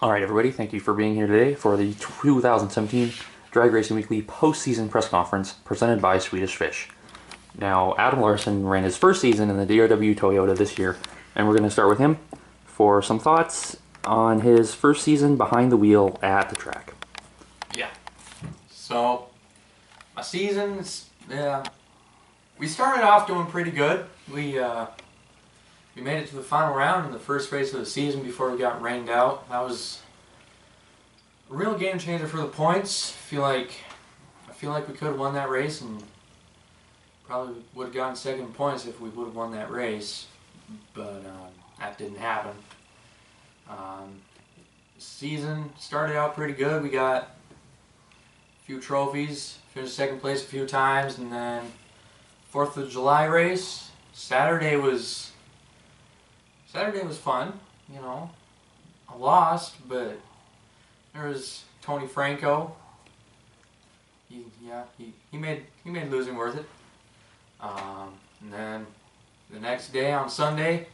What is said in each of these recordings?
All right, everybody, thank you for being here today for the 2017 Drag Racing Weekly postseason press conference presented by Swedish Fish. Now, Adam Larson ran his first season in the DRW Toyota this year, and we're going to start with him for some thoughts on his first season behind the wheel at the track. Yeah. So, my seasons, we started off doing pretty good. We made it to the final round in the first race of the season before we got rained out. That was a real game changer for the points. I feel like we could have won that race and probably would have gotten second points if we would have won that race, but that didn't happen. Season started out pretty good. We got a few trophies, finished second place a few times, and then 4th of July race. Saturday was fun, you know. I lost, but there was Tony Franco. He made losing worth it. And then the next day on Sunday,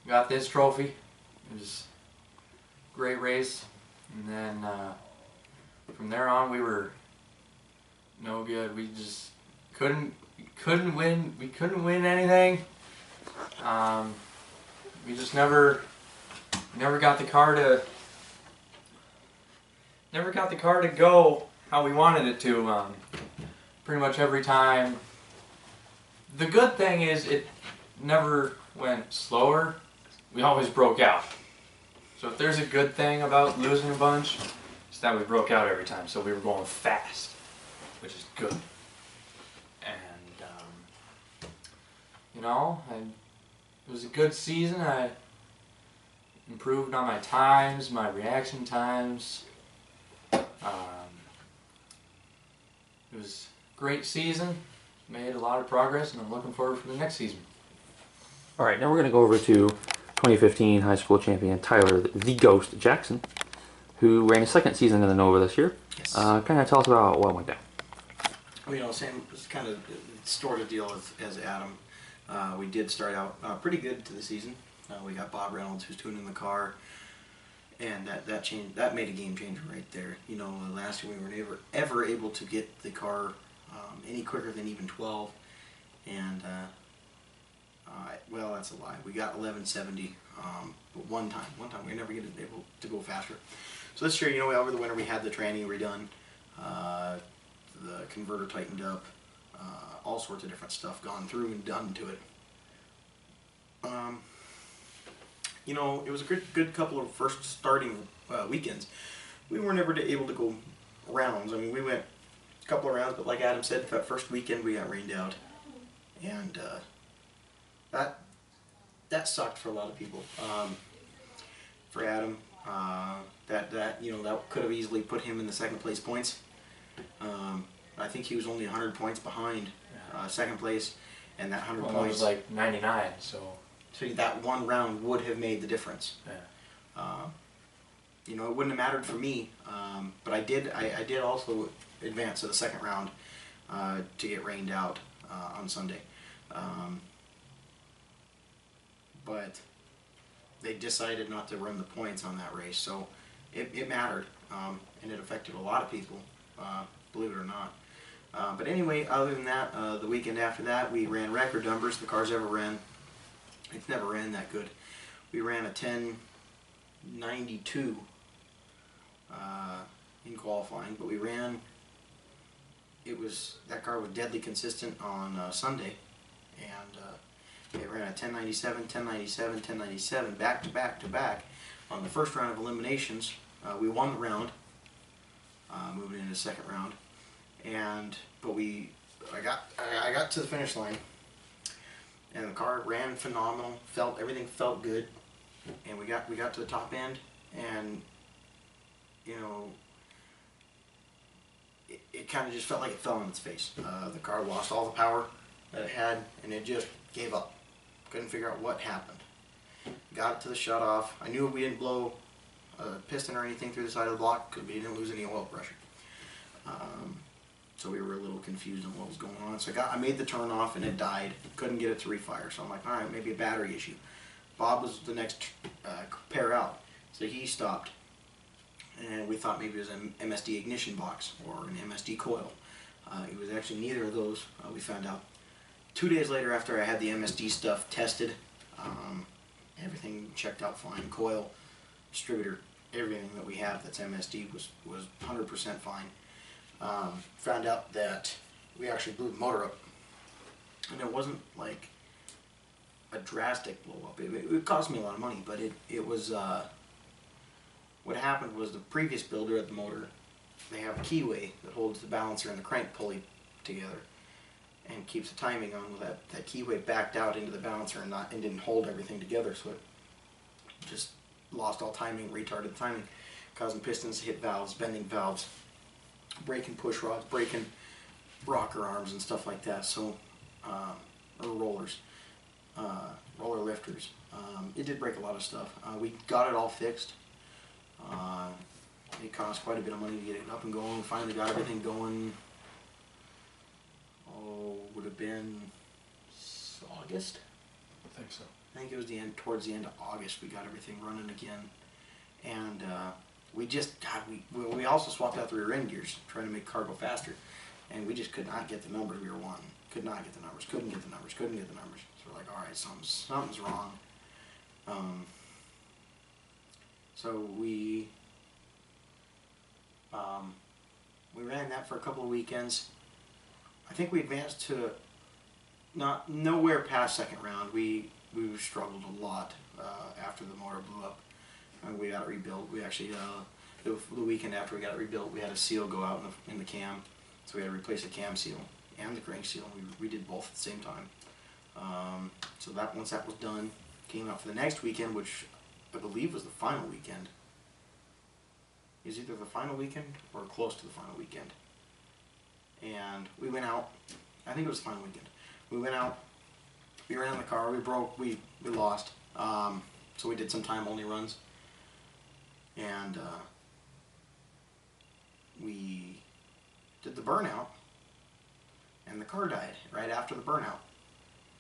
got this trophy. It was a great race. And then from there on, we were no good. We just couldn't win. We couldn't win anything. We just never got the car to go how we wanted it to. Pretty much every time. The good thing is it never went slower. We always broke out. So if there's a good thing about losing a bunch, it's that we broke out every time. So we were going fast, which is good. And it was a good season. I improved on my times, my reaction times. It was a great season. Made a lot of progress, and I'm looking forward for the next season. All right, now we're going to go over to 2015 high school champion Tyler the Ghost Jackson, who ran his second season in the Nova this year. Yes. Kind of tell us about what went down. Well, same kind of sort of deal as Adam. We did start out pretty good to the season. We got Bob Reynolds who's tuning the car, and that made a game changer right there. Last year we weren't ever able to get the car any quicker than even 12, and well, that's a lie. We got 1170, but one time we were never able to go faster. So this year, over the winter we had the tranny redone, the converter tightened up, all sorts of different stuff gone through and done to it. It was a good couple of first starting weekends. We were never able to go rounds. I mean, we went a couple of rounds, but like Adam said, that first weekend we got rained out, and that sucked for a lot of people. For Adam, that could have easily put him in the second place points. I think he was only 100 points behind second place, and that 100 points was like 99. So that one round would have made the difference. Yeah. It wouldn't have mattered for me, but I did also advance to the second round to get rained out on Sunday. But they decided not to run the points on that race, so it mattered, and it affected a lot of people, believe it or not. But anyway, other than that, the weekend after that, we ran record numbers the car's ever ran. It's never ran that good. We ran a 1092 in qualifying, but that car was deadly consistent on Sunday, and it ran a 1097, 1097, 1097 back to back to back on the first round of eliminations. We won the round, moving into the second round, but I got to the finish line, and the car ran phenomenal. Everything felt good, and we got to the top end, and it kind of just felt like it fell on its face. The car lost all the power that it had, and it just gave up. Couldn't figure out what happened. Got it to the shut-off. I knew we didn't blow a piston or anything through the side of the block because we didn't lose any oil pressure. So we were a little confused on what was going on. So I made the turn off and it died. Couldn't get it to refire. So I'm like, all right, maybe a battery issue. Bob was the next pair out. So he stopped and we thought maybe it was an MSD ignition box or an MSD coil. It was actually neither of those. We found out 2 days later after I had the MSD stuff tested. Everything checked out fine. Coil, distributor, everything that we have that's MSD was 100% fine. Found out that we actually blew the motor up, and it wasn't like a drastic blow up. It cost me a lot of money, but it was what happened was the previous builder of the motor, they have a keyway that holds the balancer and the crank pulley together and keeps the timing on. Well, that keyway backed out into the balancer and didn't hold everything together, so it just lost all timing, retarded timing, causing pistons to hit valves, bending valves, breaking push rods, breaking rocker arms and stuff like that. So, or rollers, roller lifters. It did break a lot of stuff. We got it all fixed. It cost quite a bit of money to get it up and going. Finally got everything going. Would have been August. I think so. I think it was towards the end of August we got everything running again, and we also swapped out the rear end gears trying to make cargo faster, and we just could not get the numbers we were wanting. Could not get the numbers. Couldn't get the numbers. Couldn't get the numbers. So we're like, all right, something's wrong. So we ran that for a couple of weekends. I think we advanced to nowhere past second round. We struggled a lot after the motor blew up, and we got it rebuilt. We actually the weekend after we got it rebuilt, we had a seal go out in the cam, so we had to replace the cam seal and the crank seal. We did both at the same time. So once that was done, came out for the next weekend, which I believe was the final weekend. It was either the final weekend or close to the final weekend. And we went out. I think it was the final weekend. We went out. We ran the car. We broke. We lost. So we did some time only runs. And we did the burnout. And the car died right after the burnout.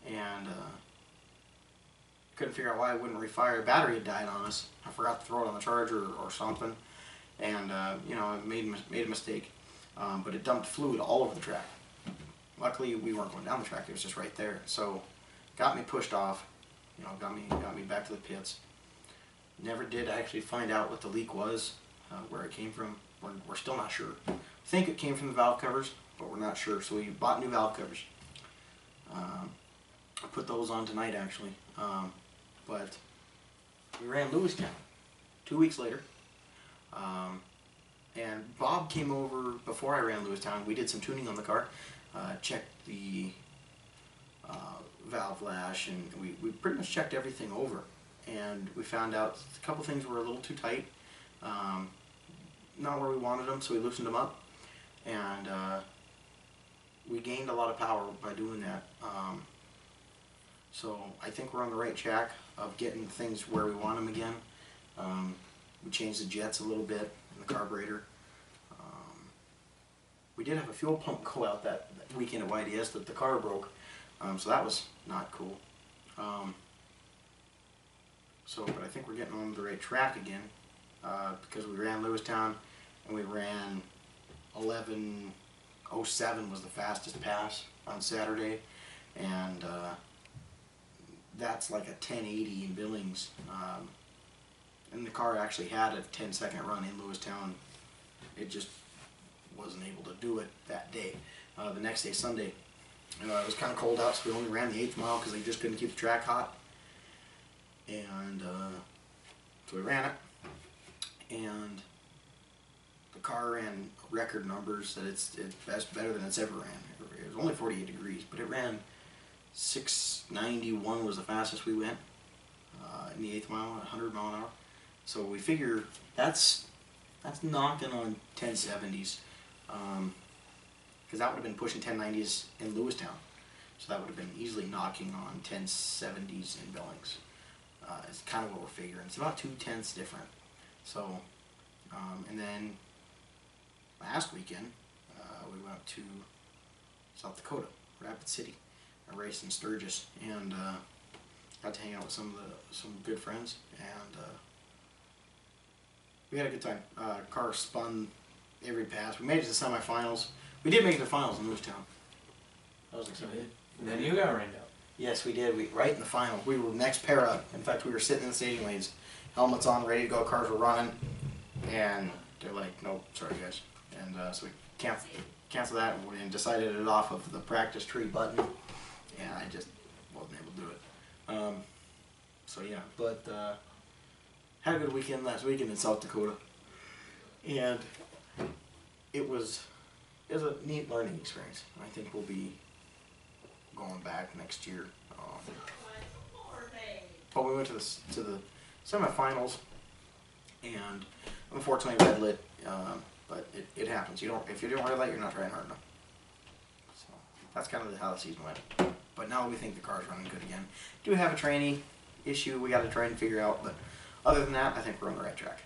And couldn't figure out why it wouldn't refire. The battery had died on us. I forgot to throw it on the charger or something. And I made a mistake. But it dumped fluid all over the track. Luckily, we weren't going down the track; it was just right there. So, got me pushed off. Got me back to the pits. Never did actually find out what the leak was, where it came from. We're still not sure. I think it came from the valve covers, but we're not sure. So we bought new valve covers. I put those on tonight actually. But we ran Lewistown 2 weeks later. And Bob came over before I ran Lewistown. We did some tuning on the car, checked the valve lash, and we pretty much checked everything over. And we found out a couple things were a little too tight, not where we wanted them, so we loosened them up. And we gained a lot of power by doing that. So I think we're on the right track of getting things where we want them again. We changed the jets a little bit and the carburetor. We did have a fuel pump go out that weekend at YDS that the car broke, so that was not cool. But I think we're getting on the right track again, because we ran Lewistown and we ran 11:07 was the fastest pass on Saturday, and that's like a 1080 in Billings. And the car actually had a 10-second run in Lewistown. It just wasn't able to do it that day. The next day, Sunday, it was kind of cold out, so we only ran the 8th mile because they just couldn't keep the track hot. And so we ran it, and the car ran record numbers that it's better than it's ever ran. It was only 48 degrees, but it ran 691 was the fastest we went in the 8th mile, 100 mile an hour. So we figure that's knocking on 1070s, because that would have been pushing 1090s in Lewistown. So that would have been easily knocking on 1070s in Billings. It's kind of what we're figuring. It's about 2/10 different. So, and then last weekend we went up to South Dakota, Rapid City. I raced in Sturgis, and got to hang out with some good friends, and we had a good time. Car spun every pass. We made it to the semifinals. We did make it to the finals in Moosetown. That was exciting. And then you got rained out. Yes, we did. We right in the final. We were next pair up. In fact, we were sitting in the staging lanes, helmets on, ready to go. Cars were running, and they're like, "Nope, sorry guys." And so we canceled that and decided it off of the practice tree button. And I just wasn't able to do it. So yeah, but had a good weekend last weekend in South Dakota, and it was a neat learning experience. I think we'll be going back next year. But we went to the semifinals, and unfortunately red lit. But it happens. If you don't red light, you're not trying hard enough. So that's kind of how the season went. But now we think the car's running good again. Do have a trainee issue we got to try and figure out, but other than that, I think we're on the right track.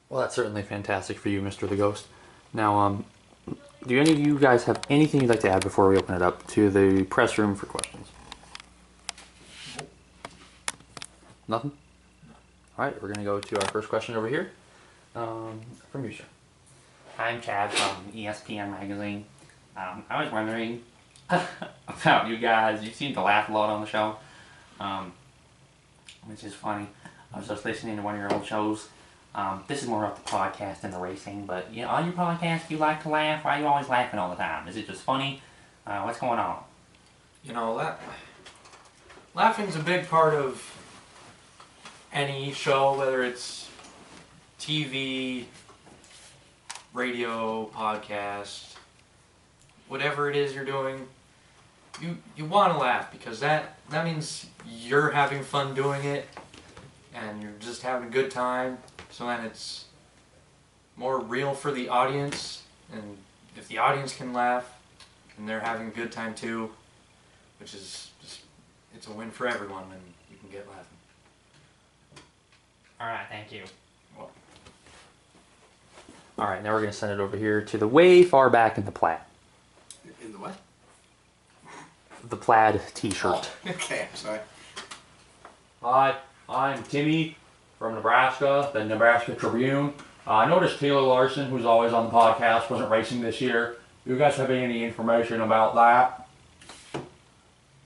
Well, that's certainly fantastic for you, Mr. the Ghost. Now, do any of you guys have anything you'd like to add before we open it up to the press room for questions? Nothing? All right, we're going to go to our first question over here from you, sir. I'm Chad from ESPN Magazine. I was wondering about you guys. You seem to laugh a lot on the show, which is funny. I was just listening to one of your old shows. This is more about the podcast than the racing, but you know, on your podcast, you like to laugh. Why are you always laughing all the time? Is it just funny? What's going on? You know, laughing's a big part of any show, whether it's TV, radio, podcast, whatever it is you're doing. You want to laugh because that means you're having fun doing it, and you're just having a good time. So then it's more real for the audience, and if the audience can laugh, and they're having a good time too, which is just, it's a win for everyone when you can get laughing. Alright, thank you. Well, All right, now we're going to send it over here to the way far back in the plaid. In the what? The plaid t-shirt. Oh, okay, I'm sorry. Hi, I'm Timmy from Nebraska, the Nebraska Tribune. I noticed Taylor Larson, who's always on the podcast, wasn't racing this year. Do you guys have any information about that?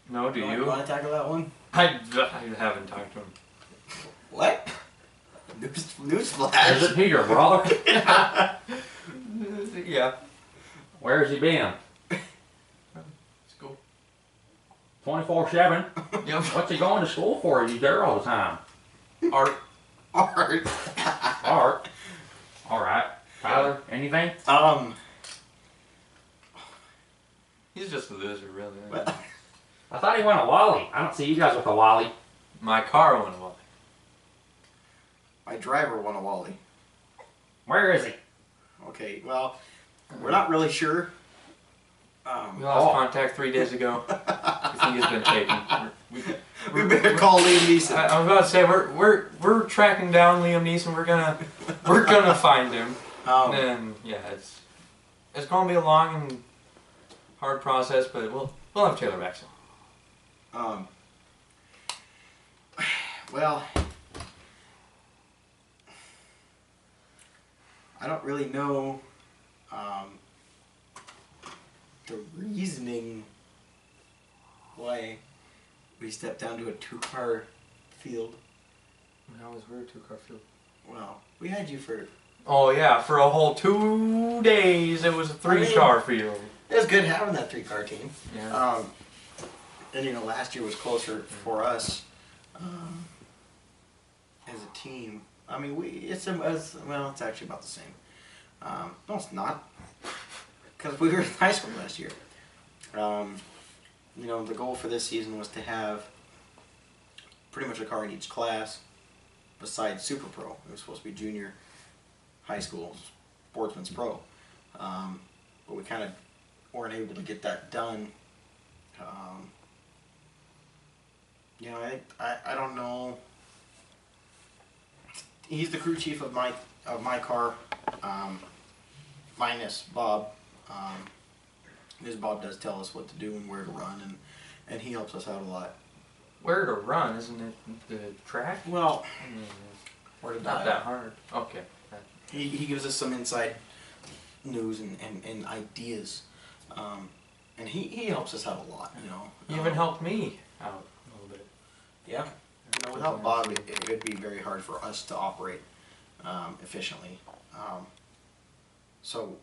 no, do you? Want to tackle that one? I haven't talked to him. What? Newsflash. Is it Peter, brother? Yeah, Where's he been? school. 24/7? Yep. What's he going to school for? He's there all the time. Art. Art. Art. All right. Tyler, anything? He's just a loser, really. Well, I thought he went a Wally. I don't see you guys with a Wally. My car went away. my driver won a Wally. Where is he? Okay, well, we're not really sure. We lost contact 3 days ago. I think he's been taken. We better call Liam Neeson. I was about to say we're tracking down Liam Neeson. We're gonna find him. And yeah, it's gonna be a long and hard process, but we'll have Taylor back soon. Well, I don't really know the reasoning why we stepped down to a 2-car field. How was we're a 2-car field? Well, we had you for... Oh yeah, for a whole 2 days it was a 3-car field. It was good having that 3-car team. Yeah. And you know, last year was closer for us as a team. I mean, it's actually about the same. No, it's not, because we were in high school last year. You know, the goal for this season was to have pretty much a car in each class, besides Super Pro. It was supposed to be junior high school, Sportsman's Pro, but we kind of weren't able to get that done. You know, I don't know. He's the crew chief of my car, minus Bob. Because Bob does tell us what to do and where to run, and he helps us out a lot. Where to run, isn't it the track? Well, where to Not dial. that hard. Okay. He gives us some inside news and ideas, and he helps us out a lot. You know, He even helped me out a little bit. Yeah. You know, without Bob, it would be very hard for us to operate efficiently. So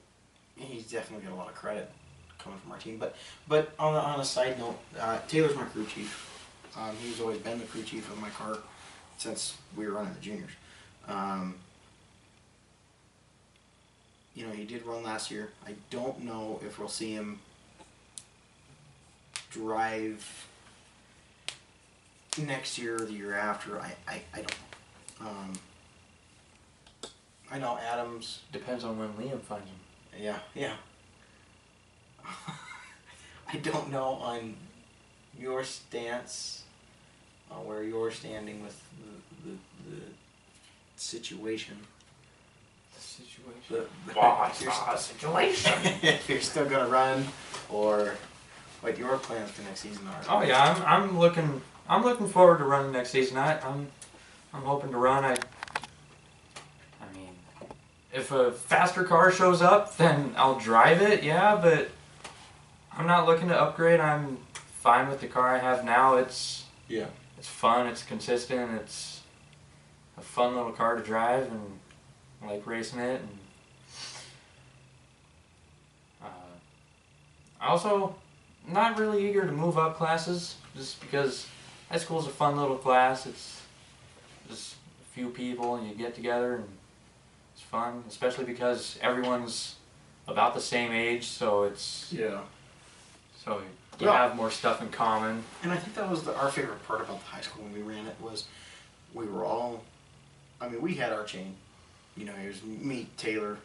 he's definitely got a lot of credit coming from our team. But on a side note, Taylor's my crew chief. He's always been the crew chief of my car since we were running the juniors. You know, he did run last year. I don't know if we'll see him drive next year or the year after. I don't know. I know Adams. Depends on when Liam finds him. Yeah. I don't know on your stance, where you're standing with the situation. The situation. Why? It's not a situation. If you're still gonna run, or what your plans for next season are. Oh yeah, I'm looking forward to running next season. I'm hoping to run. I mean, if a faster car shows up, then I'll drive it. Yeah, but I'm not looking to upgrade. I'm fine with the car I have now. It's fun. It's consistent. It's a fun little car to drive, and I like racing it. And I also not really eager to move up classes, just because high school is a fun little class. It's just a few people and you get together and it's fun, especially because everyone's about the same age, so you Well- have more stuff in common. And I think that was our favorite part about the high school when we ran it was we were all, I mean, we had our chain. You know, it was me, Taylor,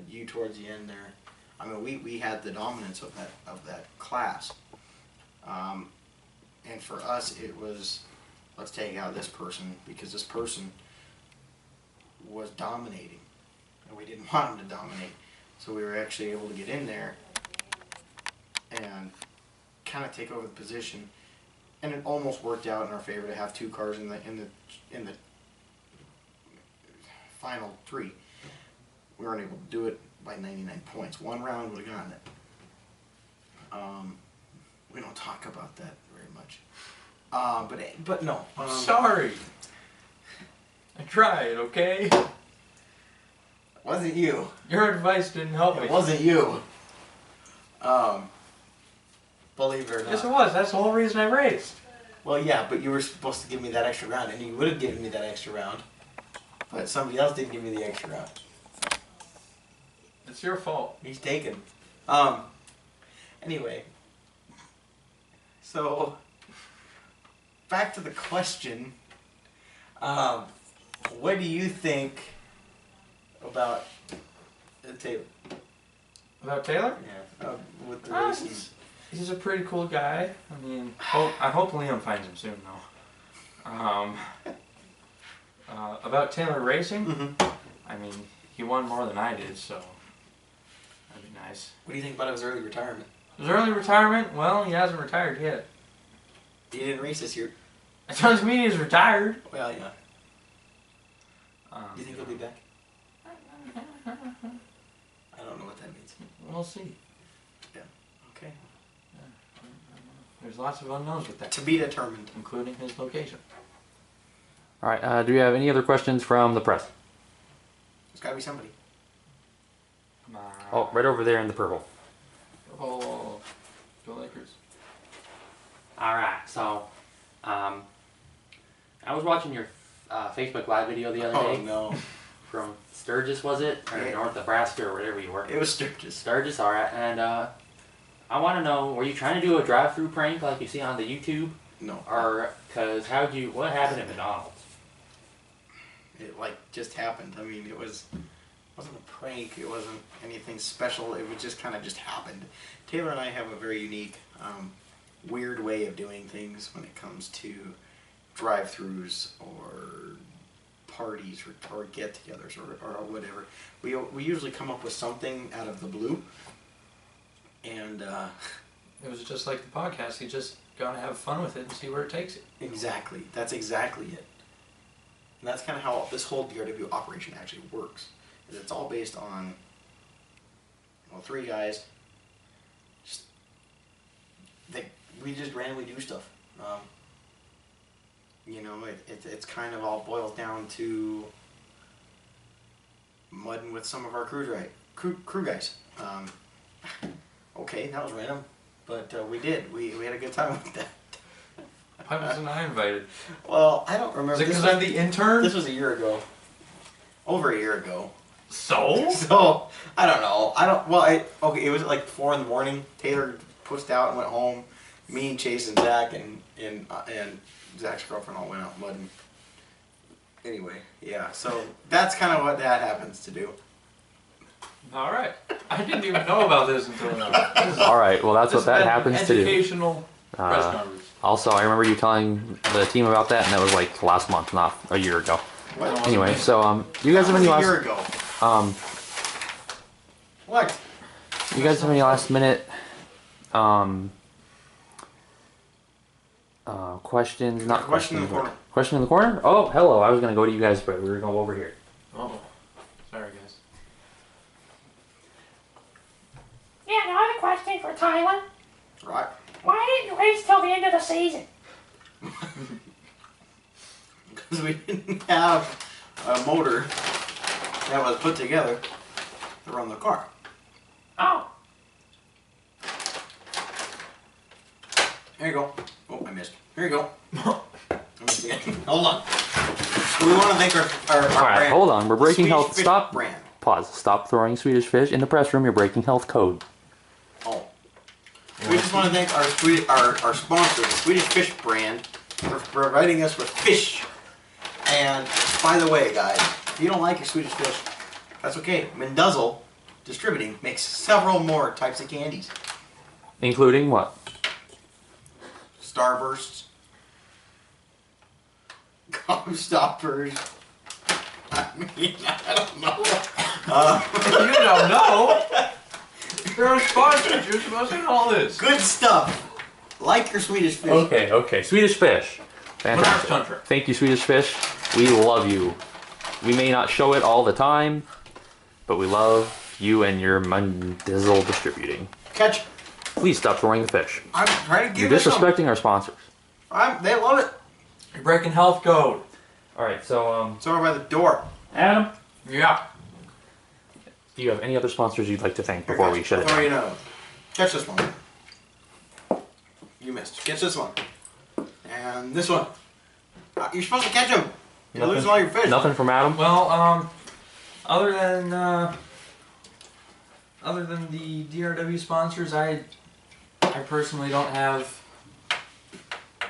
you towards the end there. I mean, we had the dominance of that class. And for us, it was, let's take out this person because this person was dominating, and we didn't want him to dominate. So we were actually able to get in there and kind of take over the position, and it almost worked out in our favor to have two cars in the final three. We weren't able to do it by 99 points. One round would have gotten it. We don't talk about that very much. But no. Sorry. I tried, okay? It wasn't you. Your advice didn't help me. It wasn't you. Believe it or not. Yes, it was. That's the whole reason I raced. Well, yeah, but you were supposed to give me that extra round, and you would have given me that extra round. But somebody else didn't give me the extra round. It's your fault. He's taken. Anyway. So, back to the question. What do you think about Taylor? About Taylor? Yeah. With the Ah, racing. He's a pretty cool guy. I mean, I hope Liam finds him soon, though. About Taylor racing, Mm-hmm. I mean, he won more than I did, so that'd be nice. What do you think about his early retirement? His early retirement? Well, he hasn't retired yet. He didn't race this year. That doesn't mean he's retired. Well, yeah. Do you think he'll be back? I don't know what that means. We'll see. Okay. There's lots of unknowns with that, To be determined. including his location. All right. Do we have any other questions from the press? There's got to be somebody. Come on. Oh, right over there in the purple. Oh, go Lakers. Alright, so, I was watching your Facebook Live video the other Oh, day no. from Sturgis, was it? Or Yeah. North Nebraska, or wherever you were. It was Sturgis. Sturgis, alright, and I want to know, were you trying to do a drive-through prank like you see on the YouTube? No. Or, because what happened at McDonald's? It, just happened. I mean, wasn't a prank. It wasn't anything special. It was just kind of just happened. Taylor and I have a very unique, weird way of doing things when it comes to drive-throughs or parties or get-togethers or whatever. We usually come up with something out of the blue, and It was just like the podcast. You just gotta have fun with it and see where it takes you. exactly, that's exactly it. And that's kind of how this whole DRW operation actually works. Is it's all based on, well, 3 guys. We just randomly do stuff. You know, it's kind of all boils down to mudding with some of our crew guys. Okay, that was random, but we did. We had a good time with that. Why wasn't I invited? Well, I don't remember. Is it because I'm the intern? This was a year ago. Over a year ago. So? So, I don't know. Okay, it was like 4 in the morning. Taylor pushed out and went home. Me and Chase and Zach and Zach's girlfriend all went out mudding. Anyway, yeah, so that's kind of what Dad happens to do. All right. I didn't even know about this until now. All right, well, that's what that happens to do. Educational press conference. Also, I remember you telling the team about that, and that was like last month, not a year ago. What? Anyway, so you guys have any a last? year ago. What? You guys have any last minute questions? Not Question in the questions. corner. Question in the corner? Oh, hello. I was gonna go to you guys, but we were gonna go over here. Oh, sorry guys. Yeah, now I have a question for Tyler. Right. Why didn't you race till the end of the season? Because we didn't have a motor that was put together to run the car. Oh, There you go. Oh, I missed. Here you go. I missed again. Hold on. So we want to thank our All right, brand, hold on. We're breaking Swedish health. Fish Stop. Brand. Pause. Stop throwing Swedish fish in the press room. You're breaking health code. Oh. We just want to thank our sponsor, the Swedish Fish brand, for providing us with fish. And by the way, guys, if you don't like your Swedish fish, that's okay. Mendozel Distributing makes several more types of candies. Including what? Starbursts, Gobstoppers. I mean, I don't know. You don't know. You're a sponsor. You're supposed to know all this. Good stuff. Like your Swedish fish. Okay. Swedish fish. Fantastic. Tundra. Thank you, Swedish fish. We love you. We may not show it all the time, but we love you and your Mendizzle Distributing. Catch. Please stop throwing the fish. I'm trying to You're give it some. disrespecting our sponsors. They love it. You're breaking health code. All right, so It's over by the door. Adam, Yeah. do you have any other sponsors you'd like to thank before we shut it Before down? you know. Catch this one. You missed. Catch this one. And this one. You're supposed to catch them. You're Nothing- losing all your fish. Nothing from Adam? Well, other than the DRW sponsors, I personally don't have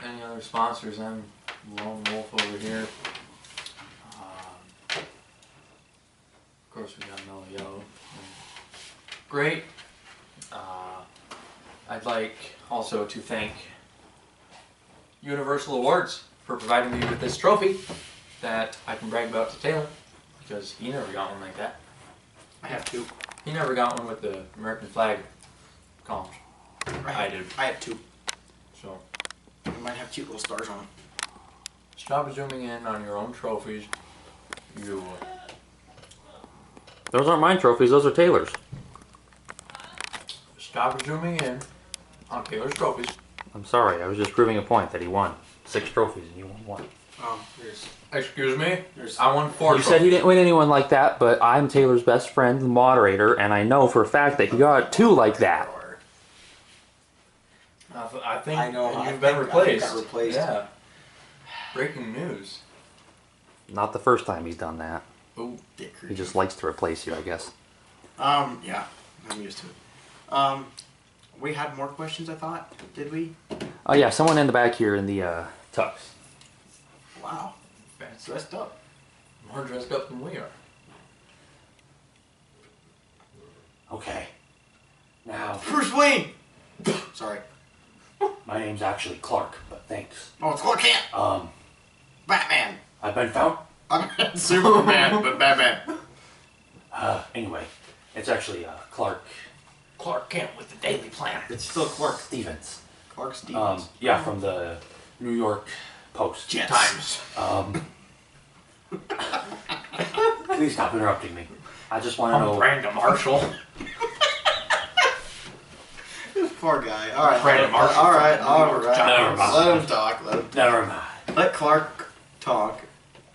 any other sponsors. I'm lone wolf over here. Of course, we got Mellow Yellow. Great. I'd like also to thank Universal Awards for providing me with this trophy that I can brag about to Taylor, because he never got one like that. I have two. He never got one with the American flag columns. I did. I have two. So, They might have cute little stars on them. stop zooming in on your own trophies. You. Those aren't mine trophies, those are Taylor's. Stop zooming in on Taylor's trophies. I'm sorry, I was just proving a point that he won 6 trophies and you won 1. Excuse me? There's I won 4 You said he didn't win anyone like that, but I'm Taylor's best friend, the moderator, and I know for a fact that he got 2 like that. I think I know, you've I been think I replaced. got replaced. Yeah. Breaking news. Not the first time he's done that. Ooh. Dicker. He just likes to replace you, I guess. Yeah, I'm used to it. We had more questions, I thought. Did we? Oh yeah, someone in the back here in the tux. Wow. That's dressed up. More dressed up than we are. Okay. Now, Bruce Wayne! Sorry. my name's actually Clark, but thanks. Oh, it's Clark Kent! Batman! I've been found. I'm Superman, but Batman. Anyway, it's actually Clark Clark Kent with the Daily Planet. It's still Clark. Stevens. Clark Stevens. Yeah, from the New York Post. Jets. Times. Please stop interrupting me. I just want to I'm know. Brandon Marshall. Poor guy. All right. Brandon Marshall All right. from the All New York right. Giants. Let him talk. Let him. Never mind. Let Clark talk.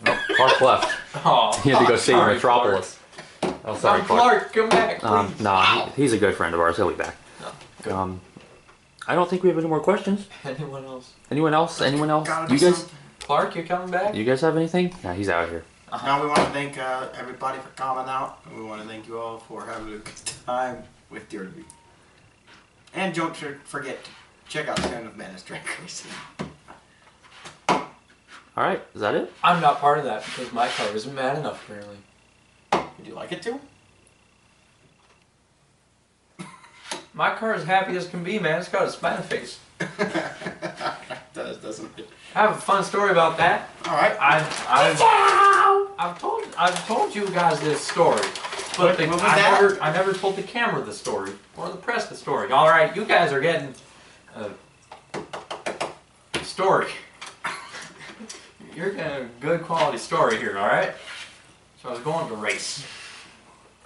Clark left. Oh, He had to go save sorry, Metropolis. Oh, Clark. sorry, Clark. Clark, come back, please. Nah, he's a good friend of ours. He'll be back. Good. I don't think we have any more questions. Anyone else? Anyone else? Anyone else? Gotta You do guys? something. Clark, you coming back? You guys have anything? Nah, he's out of here. Now we want to thank everybody for coming out, and we want to thank you all for having a good time with Deer League. And don't forget to check out Sound of Madness Drag Racing. All right, is that it? I'm not part of that because my car isn't mad enough, apparently. Would you like it to? My car is happy as can be, man. It's got a smiley face. Does, doesn't it? I have a fun story about that. All right. I've told you guys this story, but What was that? I never told the camera the story or the press the story. All right, you guys are getting a story. You're getting a good quality story here. All right. So I was going to race.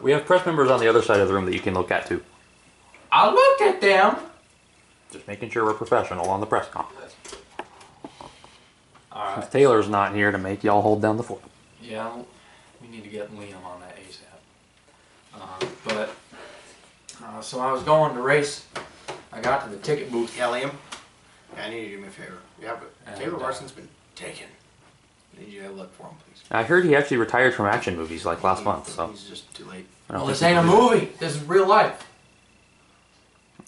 We have press members on the other side of the room that you can look at too. I looked at them. Just making sure we're professional on the press conference. All right. Since Taylor's not here to make y'all hold down the fort. Yeah, we need to get Liam on that ASAP. So I was going to race. I got to the ticket booth. Yeah, Liam. Yeah, I need you to do me a favor. Yeah, but And, Taylor Larson's been taken. I need you to look for him, please. I heard he actually retired from action movies like last month. So He's just too late. I don't Well, think this ain't a he can do movie. This is real life.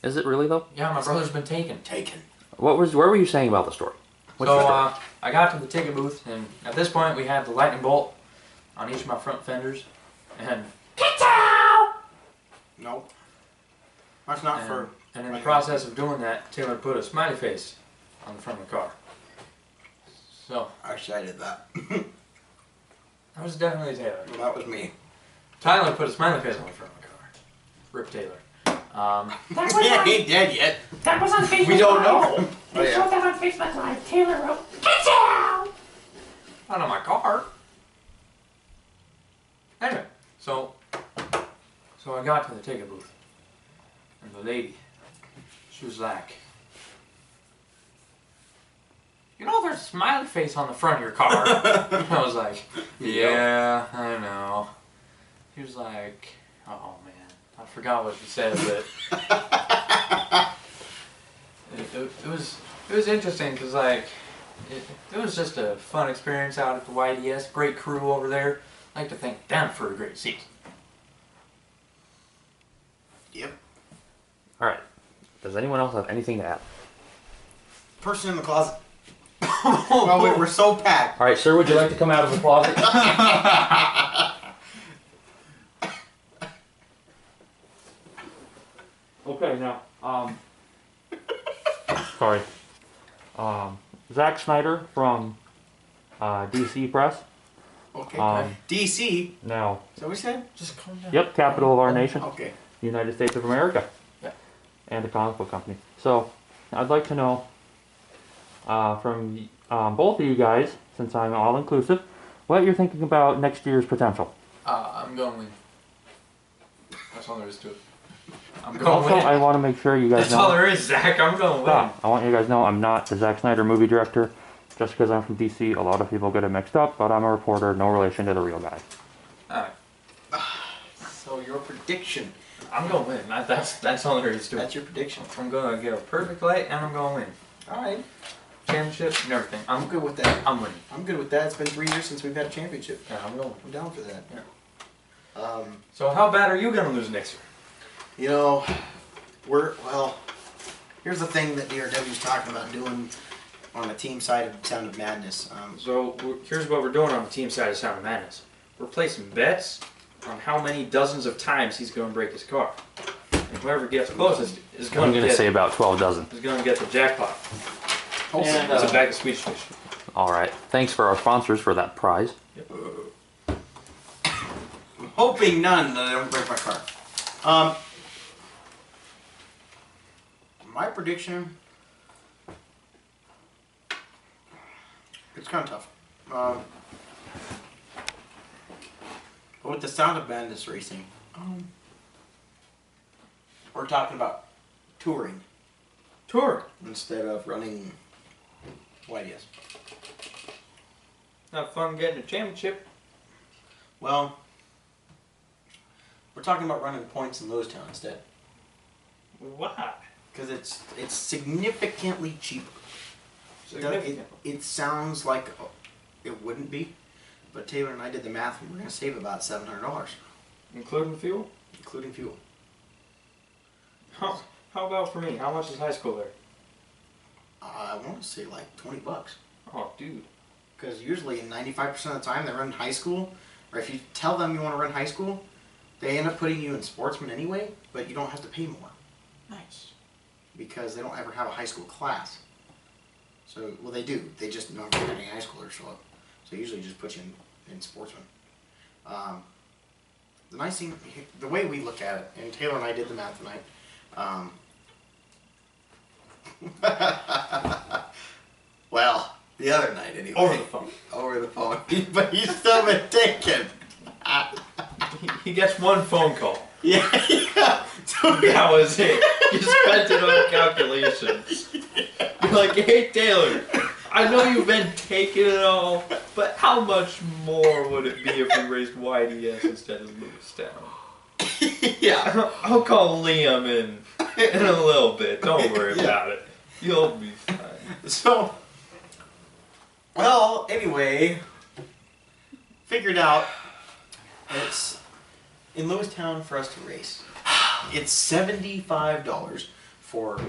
that. Is it really though? Yeah, my brother's been taken. Taken. Where were you saying about the story? What's So your story? I got to the ticket booth, and at this point we had the lightning bolt on each of my front fenders, and Nope. That's not for. and in the process of doing that, Taylor put a smiley face on the front of the car. So Actually, I did that. that was definitely Taylor. Well, that was me. Tyler put a smiley face on the front of the car. Rip Taylor. That was He on, ain't dead yet. that was on Facebook We don't Live. know. They Oh, yeah. showed that on Facebook Live. Taylor wrote, "Get out!" Not on my car. Anyway, so I got to the ticket booth, and the lady, she was like, "You know, there's a smiley face on the front of your car." I was like, "Yeah, I know." She was like, "Oh man, I forgot what she said, but it was interesting because like." It was just a fun experience out at the YDS. Great crew over there. I'd like to thank them for a great season. Yep. All right. Does anyone else have anything to add? Person in the closet. Well, we're so packed. All right, sir. Would you like to come out of the closet? Okay. Now, sorry. Zack Snyder from DC Press. Okay. DC. Now, Is that what we said? Just calm down. yep, capital of our nation, Okay. United States of America, Yeah. and a comic book company. So, I'd like to know from both of you guys, since I'm all inclusive, what you're thinking about next year's potential. I'm going win. That's all there is to it. I'm going Also, win. I want to make sure you guys That's all know. there is, Zach. I'm going win. Stop. I want you guys to know I'm not the Zack Snyder movie director. Just because I'm from DC, a lot of people get it mixed up, but I'm a reporter, no relation to the real guy. Alright. So your prediction. I'm going win. That's all there is to That's it. your prediction. I'm going to get a perfect light and I'm going to win. All right. Championship and everything. I'm good with that. I'm winning. I'm good with that. It's been 3 years since we've had a championship. Yeah, I'm going. I'm down for that. Yeah. So how bad are you going to lose next year? You know, here's the thing that DRW's talking about doing on the team side of Sound of Madness. Here's what we're doing on the team side of Sound of Madness. We're placing bets on how many dozens of times he's going to break his car. And whoever gets closest is I'm going going to say about 12 dozen. is going to get the jackpot. And, It's a bag of Swedish fish. All right. Thanks for our sponsors for that prize. I'm hoping none that I don't break my car. My prediction. It's kind of tough. With the Sound of Madness racing, we're talking about touring Tour. instead of running YDS. Not fun getting a championship. Well, we're talking about running points in Lewistown instead. Why? Because it's significantly cheaper. Significant. It sounds like it wouldn't be, but Taylor and I did the math and we're going to save about $700, Including fuel? including fuel. How about for me? How much is high school there? I want to say like $20. Oh, dude. Because usually 95% of the time they run high school, or if you tell them you want to run high school, they end up putting you in sportsman anyway, but you don't have to pay more. Nice. Because they don't ever have a high school class. So, well, they do. They just don't have any high schoolers show up. So usually just put you in sportsman. The nice thing, the way we look at it, and Taylor and I did the math tonight. Well, the other night anyway. Over the phone. Over the phone. But he's still been taken. He gets one phone call. Yeah, yeah. So That was it. You spent it on calculations. You're like, hey Taylor, I know you've been taking it all, but how much more would it be if we raised YDS instead of Lewistown? yeah. I'll call Liam in a little bit. Don't worry about it. You'll be fine. So, well, anyway, figured out it's in Lewistown for us to race. It's $75 for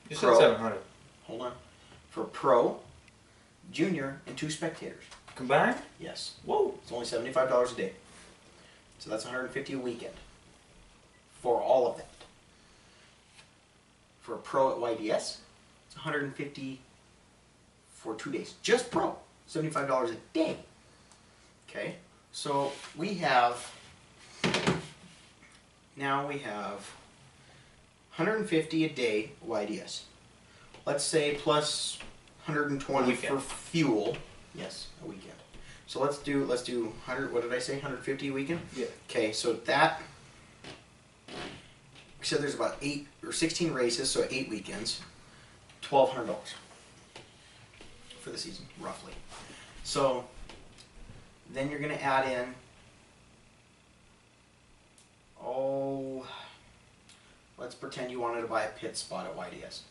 You said pro. 700. Hold on, for pro, junior, and 2 spectators. Combined? Yes, Whoa. it's only $75 a day. So that's $150 a weekend for all of that. For a pro at YDS, it's $150 for 2 days. Just pro, $75 a day. Okay, so we have, now we have $150 a day YDS. Let's say plus A $120 weekend. for fuel. Yes, a weekend. So let's do 100. What did I say? $150 a weekend. Yeah. Okay, so that. We said there's about 8 or 16 races, so 8 weekends. $1,200 for the season, roughly. So then you're gonna add in. Oh, let's pretend you wanted to buy a pit spot at YDS.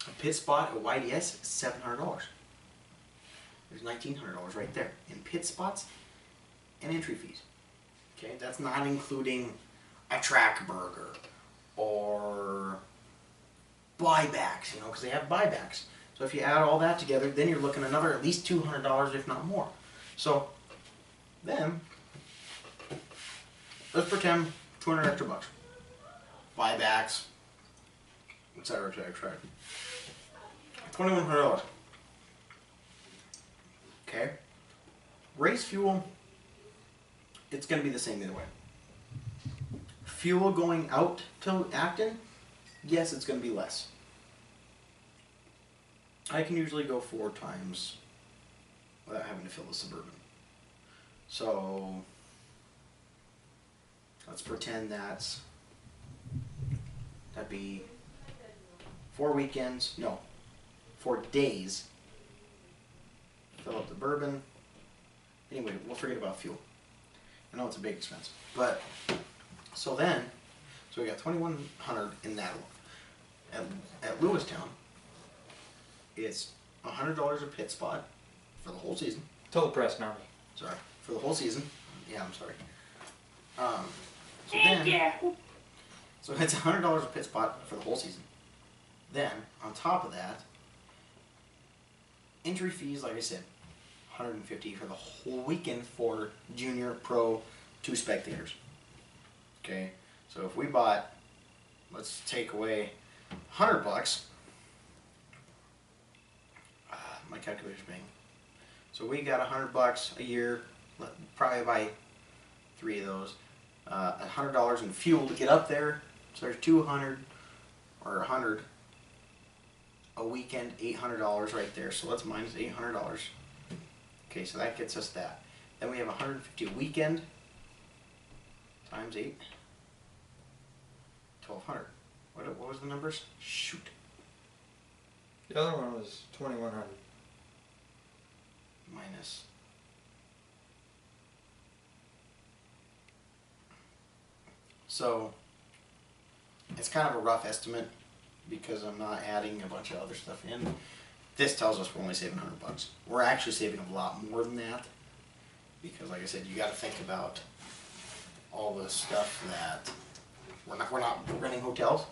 A pit spot at YDS is $700. There's $1,900 right there in pit spots and entry fees. Okay, that's not including a track burger or buybacks, you know, because they have buybacks. So if you add all that together, then you're looking another at least $200, if not more. So then, let's pretend 200 extra bucks. Buybacks, etc., etc., $2,100. Okay. Race fuel, it's going to be the same either way. Fuel going out to Acton, yes, it's going to be less. I can usually go 4 times without having to fill the Suburban. So let's pretend that'd be 4 weekends, no, 4 days. Fill up the bourbon. Anyway, we'll forget about fuel. I know it's a big expense, but so we got $2,100 in that one. At Lewistown, it's $100 a pit spot for the whole season. Tell the press, not me. Sorry, for the whole season. Yeah, I'm sorry. So it's $100 a pit spot for the whole season. Then on top of that, entry fees, like I said, $150 for the whole weekend for junior, pro, 2 spectators. Okay, so if we bought, let's take away $100. My calculator's banging. So we got $100 a year. Probably buy 3 of those. $100 in fuel to get up there. So there's 200 or 100 a weekend, $800 right there. So let's minus $800. Okay, so that gets us that. Then we have 150 a weekend times 8. 1,200. What was the numbers? Shoot. The other one was 2,100. Minus. So it's kind of a rough estimate because I'm not adding a bunch of other stuff in. This tells us we're only saving $100. We're actually saving a lot more than that because, like I said, you got to think about all the stuff that we're not renting hotels.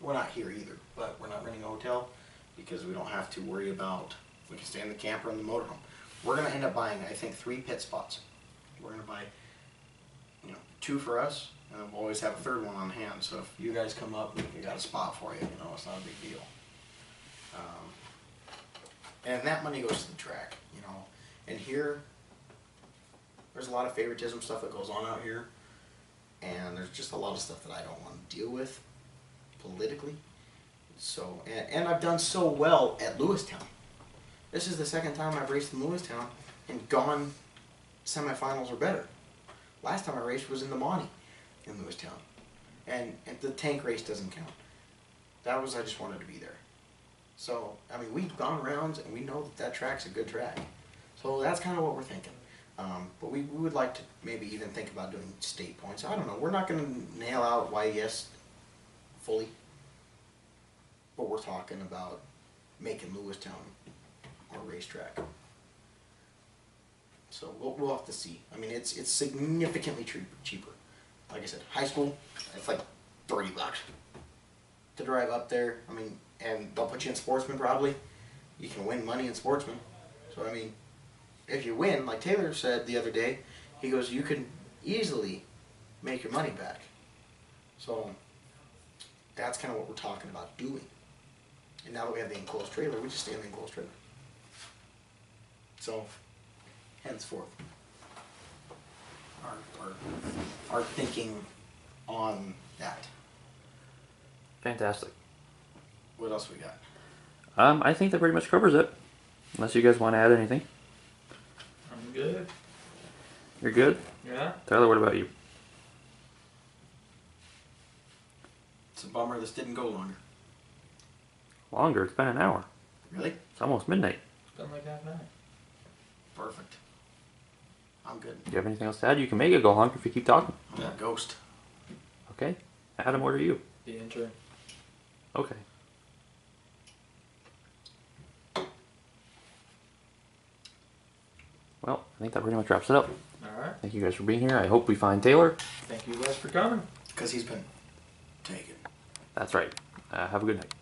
We're not here either, but we're not renting a hotel because we don't have to worry about. We can stay in the camper and the motorhome. We're gonna end up buying, I think, 3 pit spots. We're gonna buy, 2 for us, and we'll always have a third one on hand. So if you guys come up, we got a spot for you. It's not a big deal. And that money goes to the track. And here, there's a lot of favoritism stuff that goes on out here, and there's just a lot of stuff that I don't want to deal with politically. So, and I've done so well at Lewistown. This is the second time I've raced in Lewistown and gone semifinals or better. Last time I raced was in the Monty in Lewistown. And the tank race doesn't count. I just wanted to be there. So, we've gone rounds and we know that track's a good track. So that's kind of what we're thinking. But we would like to maybe even think about doing state points. I don't know. We're not going to nail out YES fully. But we're talking about making Lewistown our racetrack. So we'll have to see. It's significantly cheaper. Like I said, high school, it's like $30 to drive up there. And they'll put you in Sportsman probably. You can win money in Sportsman. So if you win, like Taylor said the other day, he goes, you can easily make your money back. So that's kind of what we're talking about doing. And now that we have the enclosed trailer, we just stay in the enclosed trailer. So, henceforth, our thinking on that. Fantastic. What else we got? I think that pretty much covers it. Unless you guys want to add anything. I'm good. You're good? Yeah? Tyler, what about you? It's a bummer this didn't go longer. Longer? It's been an hour. Really? It's almost midnight. It's been like half an hour. Perfect. I'm good. Do you have anything else to add? You can make it go longer if you keep talking. I'm a ghost. Okay. Adam, what are you? The intro. Okay. Well, I think that pretty much wraps it up. Alright. Thank you guys for being here. I hope we find Taylor. Thank you guys for coming. Because he's been taken. That's right. Have a good night.